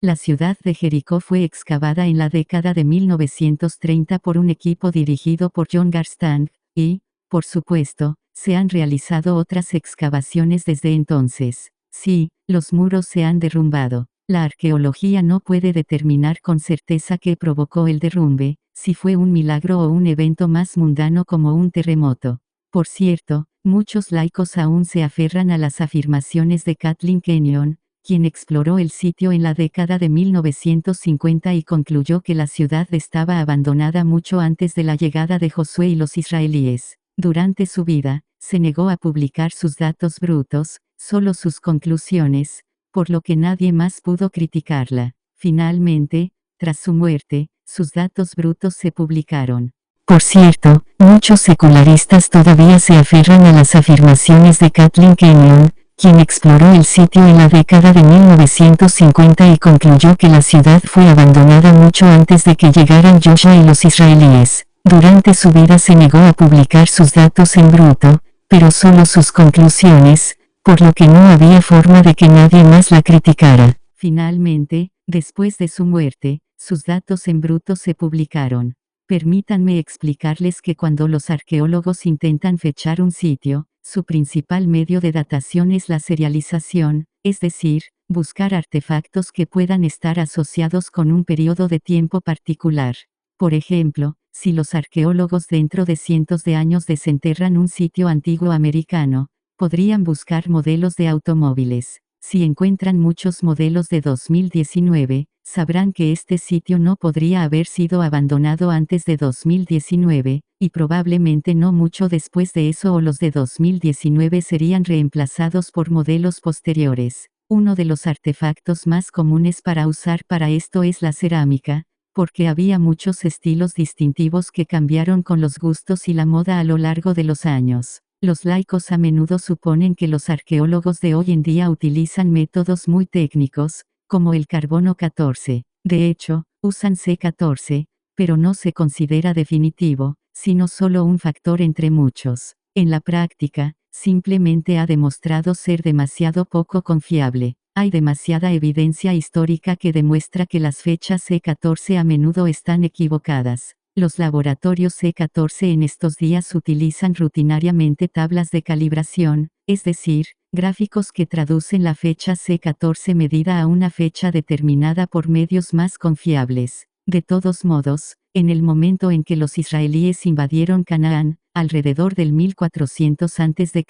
La ciudad de Jericó fue excavada en la década de 1930 por un equipo dirigido por John Garstang, y, por supuesto, se han realizado otras excavaciones desde entonces. Sí, los muros se han derrumbado. La arqueología no puede determinar con certeza qué provocó el derrumbe, si fue un milagro o un evento más mundano como un terremoto. Por cierto, muchos laicos aún se aferran a las afirmaciones de Kathleen Kenyon, quien exploró el sitio en la década de 1950 y concluyó que la ciudad estaba abandonada mucho antes de la llegada de Josué y los israelíes. Durante su vida, se negó a publicar sus datos brutos, solo sus conclusiones, por lo que nadie más pudo criticarla. Finalmente, tras su muerte, sus datos brutos se publicaron. Por cierto, muchos secularistas todavía se aferran a las afirmaciones de Kathleen Kenyon, quien exploró el sitio en la década de 1950 y concluyó que la ciudad fue abandonada mucho antes de que llegaran Joshua y los israelíes. Durante su vida se negó a publicar sus datos en bruto, pero solo sus conclusiones, por lo que no había forma de que nadie más la criticara. Finalmente, después de su muerte, sus datos en bruto se publicaron. Permítanme explicarles que cuando los arqueólogos intentan fechar un sitio, su principal medio de datación es la serialización, es decir, buscar artefactos que puedan estar asociados con un periodo de tiempo particular. Por ejemplo, si los arqueólogos dentro de cientos de años desenterran un sitio antiguo americano, podrían buscar modelos de automóviles. Si encuentran muchos modelos de 2019, sabrán que este sitio no podría haber sido abandonado antes de 2019, y probablemente no mucho después de eso, o los de 2019 serían reemplazados por modelos posteriores. Uno de los artefactos más comunes para usar para esto es la cerámica, porque había muchos estilos distintivos que cambiaron con los gustos y la moda a lo largo de los años. Los laicos a menudo suponen que los arqueólogos de hoy en día utilizan métodos muy técnicos, como el carbono 14. De hecho, usan C14, pero no se considera definitivo, sino solo un factor entre muchos. En la práctica, simplemente ha demostrado ser demasiado poco confiable. Hay demasiada evidencia histórica que demuestra que las fechas C14 a menudo están equivocadas. Los laboratorios C14 en estos días utilizan rutinariamente tablas de calibración, es decir, gráficos que traducen la fecha C14 medida a una fecha determinada por medios más confiables. De todos modos, en el momento en que los israelíes invadieron Canaán, alrededor del 1400 a.C.,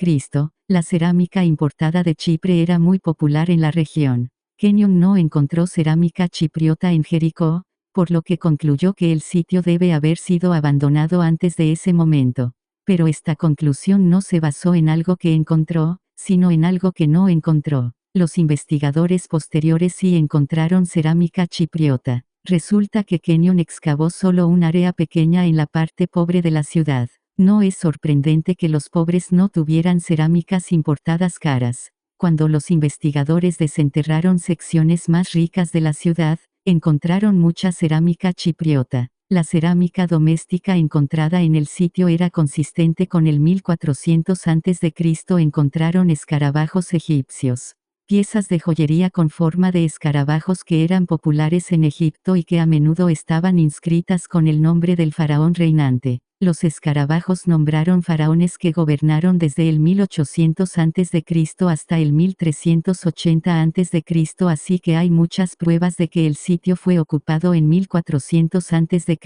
la cerámica importada de Chipre era muy popular en la región. Kenyon no encontró cerámica chipriota en Jericó, por lo que concluyó que el sitio debe haber sido abandonado antes de ese momento. Pero esta conclusión no se basó en algo que encontró, sino en algo que no encontró. Los investigadores posteriores sí encontraron cerámica chipriota. Resulta que Kenyon excavó solo un área pequeña en la parte pobre de la ciudad. No es sorprendente que los pobres no tuvieran cerámicas importadas caras. Cuando los investigadores desenterraron secciones más ricas de la ciudad, encontraron mucha cerámica chipriota. La cerámica doméstica encontrada en el sitio era consistente con el 1400 a.C. Encontraron escarabajos egipcios. Piezas de joyería con forma de escarabajos que eran populares en Egipto y que a menudo estaban inscritas con el nombre del faraón reinante. Los escarabajos nombraron faraones que gobernaron desde el 1800 a.C. hasta el 1380 a.C., así que hay muchas pruebas de que el sitio fue ocupado en 1400 a.C.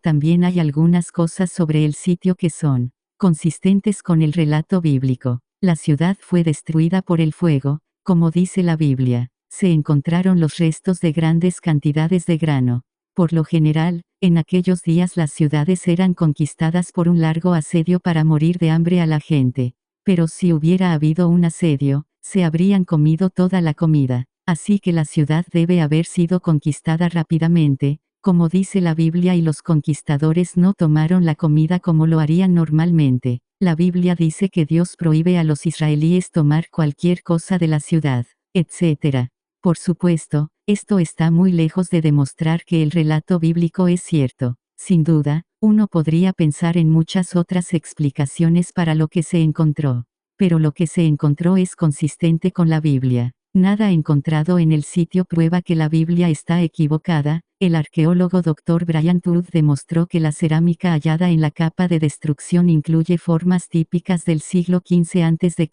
También hay algunas cosas sobre el sitio que son consistentes con el relato bíblico. La ciudad fue destruida por el fuego, como dice la Biblia. Se encontraron los restos de grandes cantidades de grano. Por lo general, en aquellos días las ciudades eran conquistadas por un largo asedio para morir de hambre a la gente. Pero si hubiera habido un asedio, se habrían comido toda la comida. Así que la ciudad debe haber sido conquistada rápidamente, como dice la Biblia, y los conquistadores no tomaron la comida como lo harían normalmente. La Biblia dice que Dios prohíbe a los israelíes tomar cualquier cosa de la ciudad, etc. Por supuesto, esto está muy lejos de demostrar que el relato bíblico es cierto. Sin duda, uno podría pensar en muchas otras explicaciones para lo que se encontró. Pero lo que se encontró es consistente con la Biblia. Nada encontrado en el sitio prueba que la Biblia está equivocada. El arqueólogo Dr. Brian Todd demostró que la cerámica hallada en la capa de destrucción incluye formas típicas del siglo XV a.C.,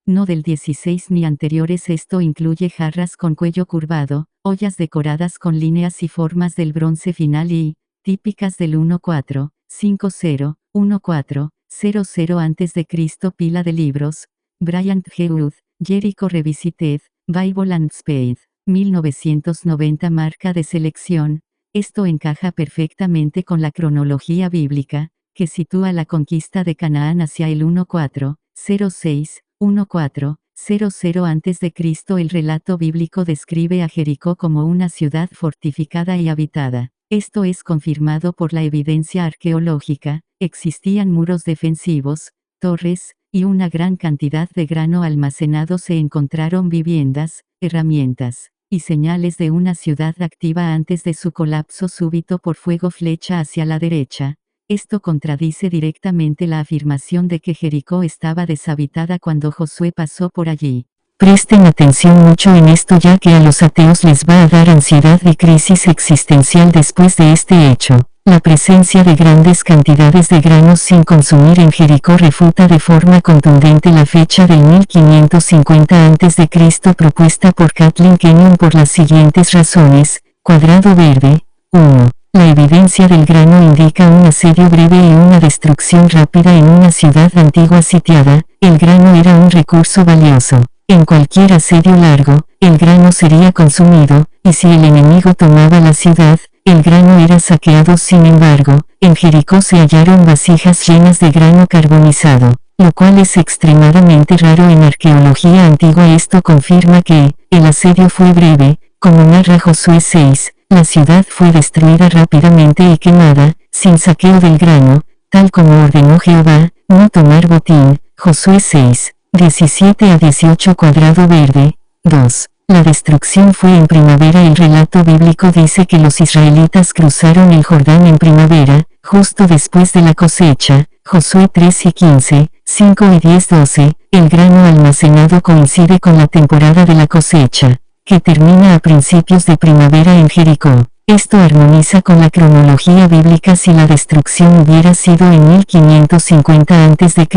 no del XVI ni anteriores. Esto incluye jarras con cuello curvado, ollas decoradas con líneas y formas del bronce final y, típicas del 1450, 1400 a.C. Pila de libros. Bryant G. Wood, Jericho Revisited, Bible and Spade, 1990. Marca de selección. Esto encaja perfectamente con la cronología bíblica, que sitúa la conquista de Canaán hacia el 1406, 1400 a.C. El relato bíblico describe a Jericó como una ciudad fortificada y habitada. Esto es confirmado por la evidencia arqueológica. Existían muros defensivos, torres, y una gran cantidad de grano almacenado. Se encontraron viviendas, herramientas, y señales de una ciudad activa antes de su colapso súbito por fuego. Flecha hacia la derecha. Esto contradice directamente la afirmación de que Jericó estaba deshabitada cuando Josué pasó por allí. Presten atención mucho en esto, ya que a los ateos les va a dar ansiedad y crisis existencial después de este hecho. La presencia de grandes cantidades de granos sin consumir en Jericó refuta de forma contundente la fecha del 1550 a.C. propuesta por Kathleen Kenyon por las siguientes razones. Cuadrado verde. 1. La evidencia del grano indica un asedio breve y una destrucción rápida en una ciudad antigua sitiada. El grano era un recurso valioso. En cualquier asedio largo, el grano sería consumido, y si el enemigo tomaba la ciudad, el grano era saqueado. Sin embargo, en Jericó se hallaron vasijas llenas de grano carbonizado, lo cual es extremadamente raro en arqueología antigua. Esto confirma que, el asedio fue breve, como narra Josué 6, la ciudad fue destruida rápidamente y quemada, sin saqueo del grano, tal como ordenó Jehová, no tomar botín. Josué 6, 17 a 18. Cuadrado verde. 2. La destrucción fue en primavera. El relato bíblico dice que los israelitas cruzaron el Jordán en primavera, justo después de la cosecha. Josué 3 y 15, 5 y 10, 12. El grano almacenado coincide con la temporada de la cosecha, que termina a principios de primavera en Jericó. Esto armoniza con la cronología bíblica. Si la destrucción hubiera sido en 1550 a.C.,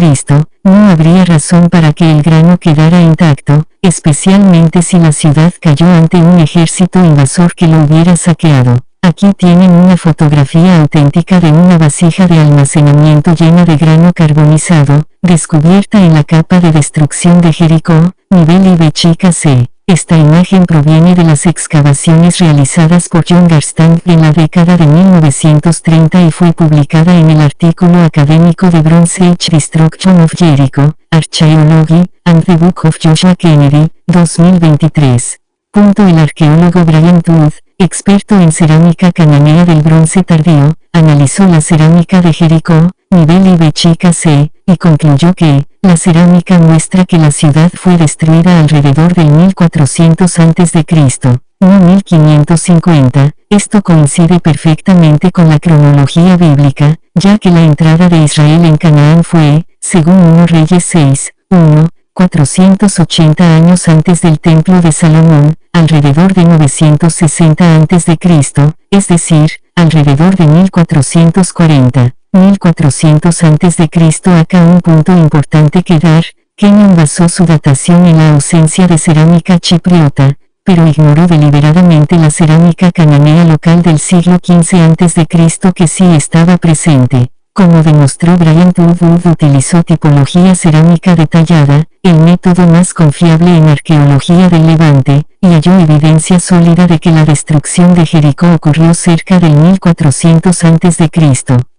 no habría razón para que el grano quedara intacto, especialmente si la ciudad cayó ante un ejército invasor que lo hubiera saqueado. Aquí tienen una fotografía auténtica de una vasija de almacenamiento llena de grano carbonizado, descubierta en la capa de destrucción de Jericó, nivel IB-C. Esta imagen proviene de las excavaciones realizadas por John Garstang en la década de 1930 y fue publicada en el artículo académico de Bronze Age Destruction of Jericho, Archaeology, and the Book of Joshua Kennedy, 2023. El arqueólogo Brian Todd, experto en cerámica cananea del bronce tardío, analizó la cerámica de Jericó, nivel IB-C, y concluyó que, la cerámica muestra que la ciudad fue destruida alrededor del 1400 a.C., no 1550. Esto coincide perfectamente con la cronología bíblica, ya que la entrada de Israel en Canaán fue, según 1 Reyes 6, 1, 480 años antes del Templo de Salomón, alrededor de 960 a.C., es decir, alrededor de 1440. 1400 a.C. Acá un punto importante que dar. Kenyon basó su datación en la ausencia de cerámica chipriota, pero ignoró deliberadamente la cerámica cananea local del siglo XV a.C. que sí estaba presente. Como demostró Brian Todd, utilizó tipología cerámica detallada, el método más confiable en arqueología del Levante, y halló evidencia sólida de que la destrucción de Jericó ocurrió cerca del 1400 a.C.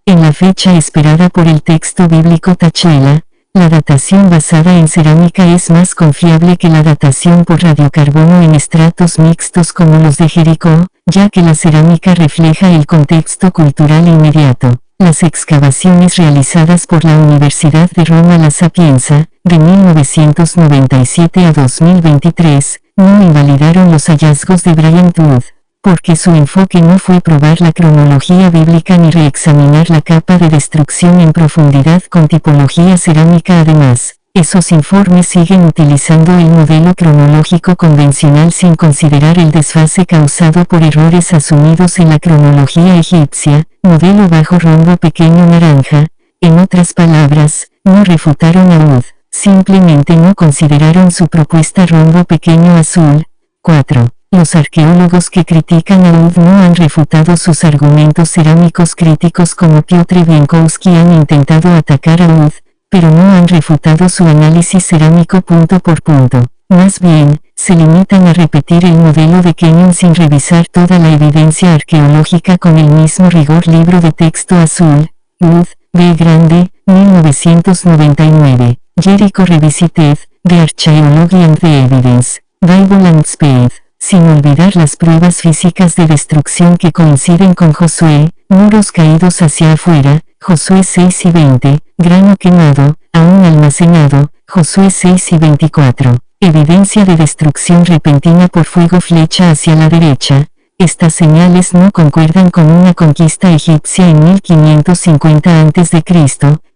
En la fecha esperada por el texto bíblico Tachuela, la datación basada en cerámica es más confiable que la datación por radiocarbono en estratos mixtos como los de Jericó, ya que la cerámica refleja el contexto cultural inmediato. Las excavaciones realizadas por la Universidad de Roma La Sapienza, de 1997 a 2023, no invalidaron los hallazgos de Brian Todd, porque su enfoque no fue probar la cronología bíblica ni reexaminar la capa de destrucción en profundidad con tipología cerámica. Además, Esos informes siguen utilizando el modelo cronológico convencional sin considerar el desfase causado por errores asumidos en la cronología egipcia, modelo bajo rombo pequeño naranja. En otras palabras, no refutaron a Ud, simplemente no consideraron su propuesta rombo pequeño azul. 4. Los arqueólogos que critican a Ud no han refutado sus argumentos cerámicos críticos como Piotr Bienkowski han intentado atacar a Ud, pero no han refutado su análisis cerámico punto por punto. Más bien, se limitan a repetir el modelo de Kenyon sin revisar toda la evidencia arqueológica con el mismo rigor. Libro de texto azul, Ud, B. Grande, 1999. Jericho Revisited, The Archaeology and the Evidence, Bible and Spade. Sin olvidar las pruebas físicas de destrucción que coinciden con Josué, muros caídos hacia afuera, Josué 6 y 20, grano quemado, aún almacenado, Josué 6 y 24, evidencia de destrucción repentina por fuego flecha hacia la derecha. Estas señales no concuerdan con una conquista egipcia en 1550 a.C.,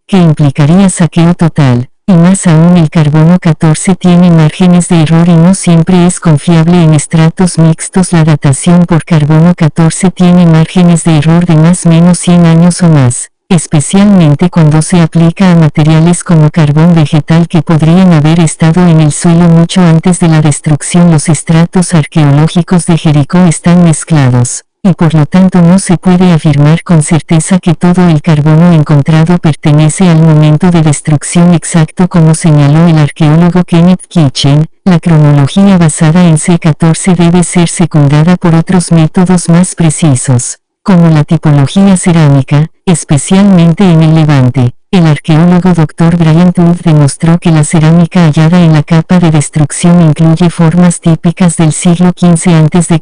que implicaría saqueo total. Y más aún el carbono 14 tiene márgenes de error y no siempre es confiable en estratos mixtos. La datación por carbono 14 tiene márgenes de error de más o menos 100 años o más, especialmente cuando se aplica a materiales como carbón vegetal que podrían haber estado en el suelo mucho antes de la destrucción. Los estratos arqueológicos de Jericó están mezclados, y por lo tanto no se puede afirmar con certeza que todo el carbono encontrado pertenece al momento de destrucción exacto como señaló el arqueólogo Kenneth Kitchen. La cronología basada en C14 debe ser secundada por otros métodos más precisos, como la tipología cerámica, especialmente en el Levante. El arqueólogo Dr. Brian Todd demostró que la cerámica hallada en la capa de destrucción incluye formas típicas del siglo XV a.C.,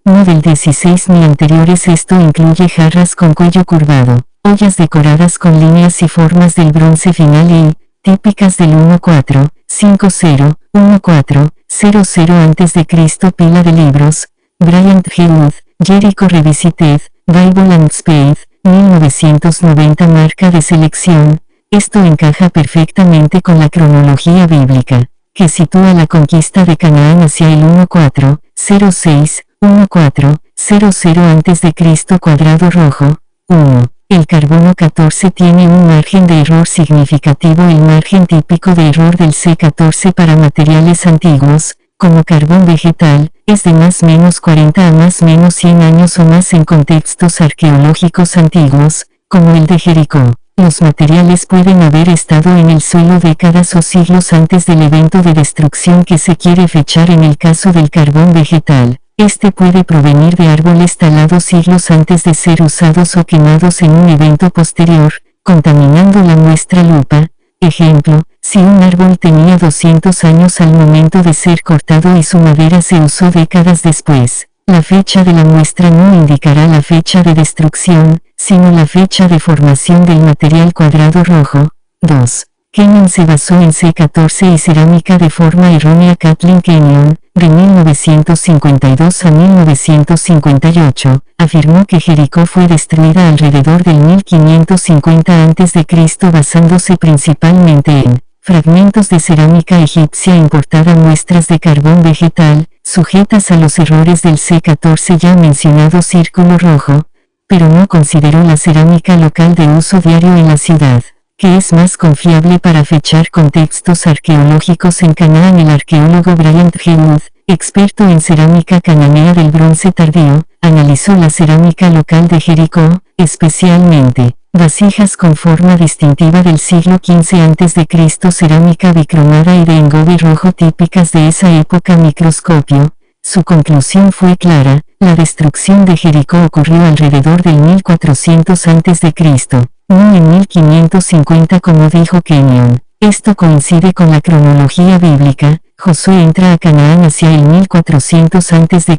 no del XVI ni anteriores. Esto incluye jarras con cuello curvado, ollas decoradas con líneas y formas del bronce final y, típicas del 1450, 1400 a.C. Pila de libros, Bryant G. Wood, Jericho Revisited, Bible and Spade, 1990. Marca de selección. Esto encaja perfectamente con la cronología bíblica, que sitúa la conquista de Canaán hacia el 1406, 1400 a.C. cuadrado rojo. 1. El carbono 14 tiene un margen de error significativo. El margen típico de error del C14 para materiales antiguos, como carbón vegetal, es de más o menos 40 a más o menos 100 años o más en contextos arqueológicos antiguos, como el de Jericó. Los materiales pueden haber estado en el suelo décadas o siglos antes del evento de destrucción que se quiere fechar. En el caso del carbón vegetal, este puede provenir de árboles talados siglos antes de ser usados o quemados en un evento posterior, contaminando la muestra lupa. Ejemplo, si un árbol tenía 200 años al momento de ser cortado y su madera se usó décadas después, la fecha de la muestra no indicará la fecha de destrucción, sino la fecha de formación del material cuadrado rojo. 2. Kenyon se basó en C14 y cerámica de forma errónea. Kathleen Kenyon, de 1952 a 1958, afirmó que Jericó fue destruida alrededor del 1550 a.C. basándose principalmente en fragmentos de cerámica egipcia importada, muestras de carbón vegetal, sujetas a los errores del C14 ya mencionado círculo rojo, pero no consideró la cerámica local de uso diario en la ciudad, que es más confiable para fechar contextos arqueológicos en Canaán. El arqueólogo Bryant G. Wood, experto en cerámica cananea del bronce tardío, analizó la cerámica local de Jericó, especialmente vasijas con forma distintiva del siglo XV a.C., cerámica bicromada y de engobe rojo típicas de esa época. Microscopio. Su conclusión fue clara: la destrucción de Jericó ocurrió alrededor del 1400 a.C., no en 1550 como dijo Kenyon. Esto coincide con la cronología bíblica. Josué entra a Canaán hacia el 1400 a.C.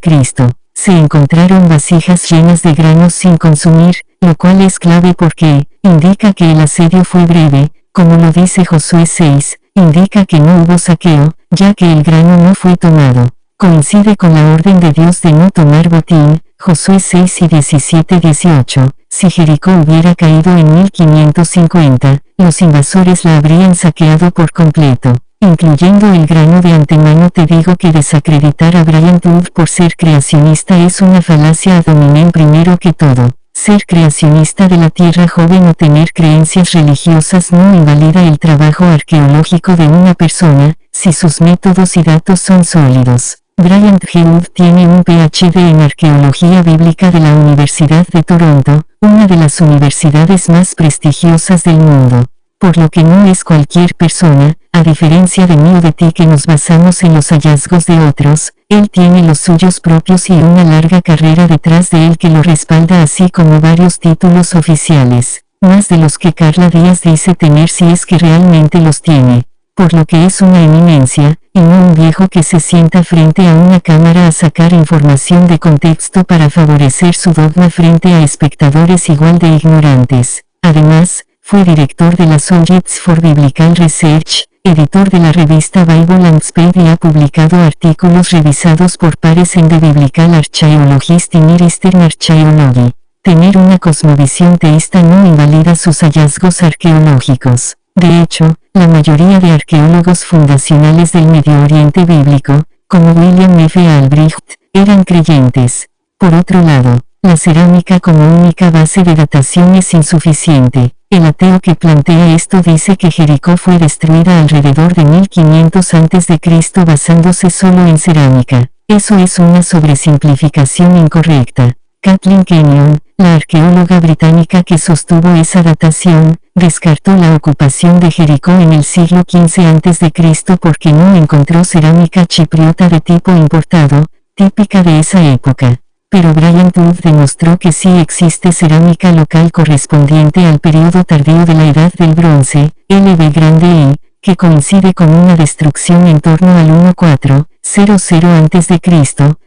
Se encontraron vasijas llenas de granos sin consumir, lo cual es clave porque indica que el asedio fue breve, como lo dice Josué 6, indica que no hubo saqueo, ya que el grano no fue tomado. Coincide con la orden de Dios de no tomar botín, Josué 6 y 17-18, si Jericó hubiera caído en 1550, los invasores la habrían saqueado por completo. Incluyendo el grano de antemano te digo que desacreditar a Brian Tour por ser creacionista es una falacia ad hominem primero que todo. Ser creacionista de la Tierra joven o tener creencias religiosas no invalida el trabajo arqueológico de una persona, si sus métodos y datos son sólidos. Brian G. Wood tiene un Ph.D. en Arqueología Bíblica de la Universidad de Toronto, una de las universidades más prestigiosas del mundo. Por lo que no es cualquier persona, a diferencia de mí o de ti que nos basamos en los hallazgos de otros, él tiene los suyos propios y una larga carrera detrás de él que lo respalda así como varios títulos oficiales, más de los que Carla Díaz dice tener si es que realmente los tiene. Por lo que es una eminencia, y no un viejo que se sienta frente a una cámara a sacar información de contexto para favorecer su dogma frente a espectadores igual de ignorantes. Además, fue director de la Society for Biblical Research, editor de la revista Bible and Spade y ha publicado artículos revisados por pares en The Biblical Archaeologist y Near Eastern Archaeology. Tener una cosmovisión teísta no invalida sus hallazgos arqueológicos. De hecho, la mayoría de arqueólogos fundacionales del Medio Oriente bíblico, como William F. Albrecht, eran creyentes. Por otro lado, la cerámica como única base de datación es insuficiente. El ateo que plantea esto dice que Jericó fue destruida alrededor de 1500 a.C. basándose solo en cerámica. Eso es una sobresimplificación incorrecta. Kathleen Kenyon, la arqueóloga británica que sostuvo esa datación, descartó la ocupación de Jericó en el siglo XV a.C. porque no encontró cerámica chipriota de tipo importado, típica de esa época. Pero Brian Tour demostró que sí existe cerámica local correspondiente al periodo tardío de la Edad del Bronce, LB grande E, que coincide con una destrucción en torno al 1400 a.C.,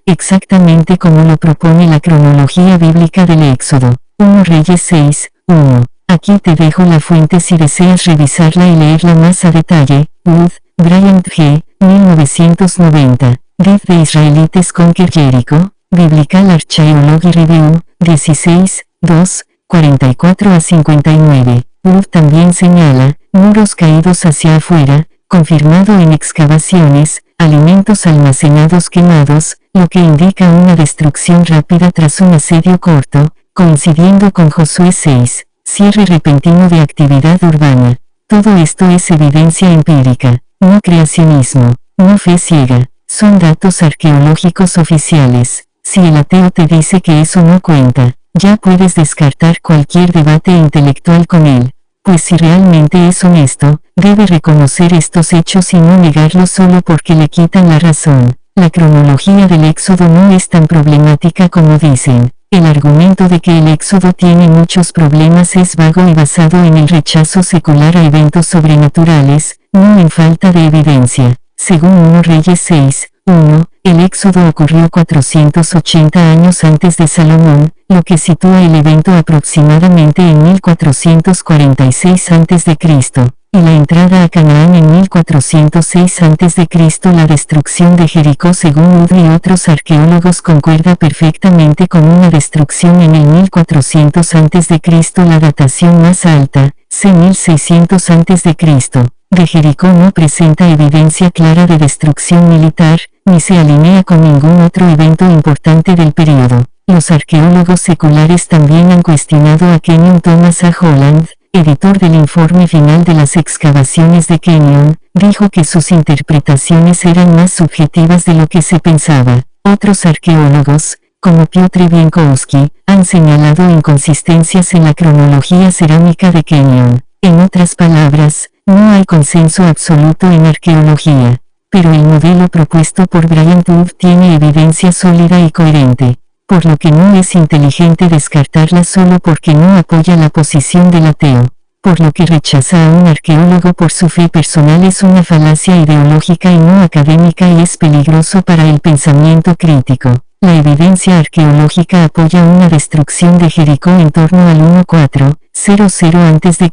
exactamente como lo propone la cronología bíblica del Éxodo. 1 Reyes 6, 1. Aquí te dejo la fuente si deseas revisarla y leerla más a detalle. Wood, Brian G., 1990. Did the Israelites Conquer Jericho? Biblical Archaeology Review, 16, 2, 44-59. Wood también señala, muros caídos hacia afuera, confirmado en excavaciones, alimentos almacenados quemados, lo que indica una destrucción rápida tras un asedio corto, coincidiendo con Josué 6, cierre repentino de actividad urbana. Todo esto es evidencia empírica, no creacionismo, no fe ciega, son datos arqueológicos oficiales. Si el ateo te dice que eso no cuenta, ya puedes descartar cualquier debate intelectual con él, pues si realmente es honesto, debe reconocer estos hechos y no negarlos solo porque le quitan la razón. La cronología del Éxodo no es tan problemática como dicen. El argumento de que el Éxodo tiene muchos problemas es vago y basado en el rechazo secular a eventos sobrenaturales, no en falta de evidencia. Según 1 Reyes 6, 1, el Éxodo ocurrió 480 años antes de Salomón, lo que sitúa el evento aproximadamente en 1446 a.C., y la entrada a Canaán en 1406 a.C. La destrucción de Jericó según Wood y otros arqueólogos concuerda perfectamente con una destrucción en el 1400 a.C. La datación más alta, c. 1600 a.C., de Jericó no presenta evidencia clara de destrucción militar, ni se alinea con ningún otro evento importante del período. Los arqueólogos seculares también han cuestionado a Kenyon. Thomas A. Holland, editor del informe final de las excavaciones de Kenyon, dijo que sus interpretaciones eran más subjetivas de lo que se pensaba. Otros arqueólogos, como Piotr Bienkowski, han señalado inconsistencias en la cronología cerámica de Kenyon. En otras palabras, no hay consenso absoluto en arqueología, pero el modelo propuesto por Brian Tour tiene evidencia sólida y coherente, por lo que no es inteligente descartarla solo porque no apoya la posición del ateo. Por lo que rechaza a un arqueólogo por su fe personal es una falacia ideológica y no académica y es peligroso para el pensamiento crítico. La evidencia arqueológica apoya una destrucción de Jericó en torno al 1400 a.C.,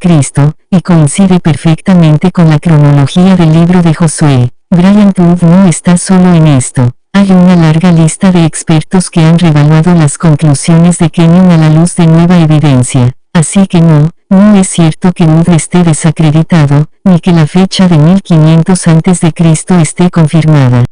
y coincide perfectamente con la cronología del libro de Josué. Brian Tour no está solo en esto. Hay una larga lista de expertos que han revaluado las conclusiones de Kenyon a la luz de nueva evidencia. Así que no es cierto que Wood esté desacreditado, ni que la fecha de 1500 a.C. esté confirmada.